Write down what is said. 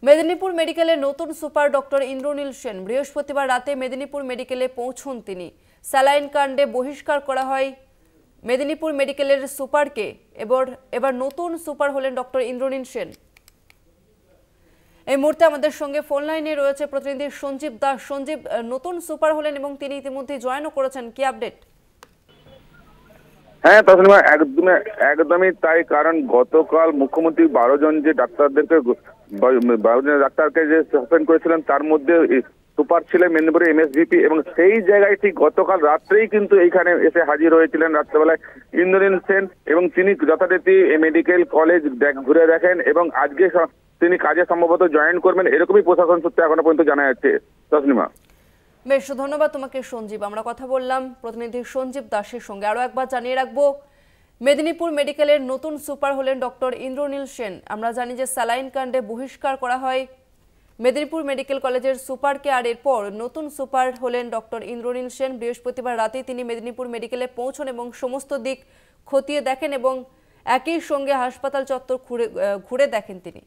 মেদিনীপুর মেডিকেলের নতুন super doctor Indranil Sen বৃহস্পতিবার রাতে মেদিনীপুর মেডিকেলে পৌঁছন তিনি। স্যালাইন কাণ্ডে বহিষ্কার করা হয় মেদিনীপুর মেডিকেলের সুপারকে। এবার নতুন সুপার হলেন ডক্টর ইন্দ্রনীল সেন। এই মুহূর্তে আমাদের সঙ্গে ফোন লাইনে রয়েছে প্রতিনিধি সঞ্জীব দাস। সঞ্জীব, নতুন সুপার হলেন এবং তিনি ইতিমধ্যে জয়েনও করেছেন, কি আপডেট? হ্যাঁ তসলিমা, একদমই তাই। কারণ গতকাল মুখ্যমন্ত্রী 12 জন যে ডাক্তারদেরকে 12 জন ডাক্তারকে যে সাসপেন্ড করেছিলেন তার মধ্যে সুপার ছিলেন মেদিনীপুরের এমএসভিপি, এবং সেই জায়গায় ঠিক গতকাল রাত্রেই কিন্তু এইখানে এসে হাজির হয়েছিলেন রাত্রেবেলায় ইন্দ্রনীল সেন, এবং তিনি যথারীতি মেডিকেল কলেজ ঘুরে দেখেন এবং আজকে তিনি কাজে সম্ভবত জয়েন করবেন, এরকমই প্রশাসন সূত্রে এখনো পর্যন্ত জানা যাচ্ছে। তসলিমা, বেশ, ধন্যবাদ তোমাকে সঞ্জীব। আমরা কথা বললাম প্রতিনিধি সঞ্জীব দাসের সঙ্গে। আরও একবার জানিয়ে রাখবো, মেদিনীপুর মেডিকেলের নতুন সুপার হলেন ডক্টর ইন্দ্রনীল সেন। আমরা জানি যে স্যালাইন কাণ্ডে বহিষ্কার করা হয় মেদিনীপুর মেডিকেল কলেজের সুপারকে, আর এরপর নতুন সুপার হলেন ডক্টর ইন্দ্রনীল সেন। বৃহস্পতিবার রাতেই তিনি মেদিনীপুর মেডিকেলে পৌঁছন এবং সমস্ত দিক খতিয়ে দেখেন এবং একই সঙ্গে হাসপাতাল চত্বর ঘুরে দেখেন তিনি।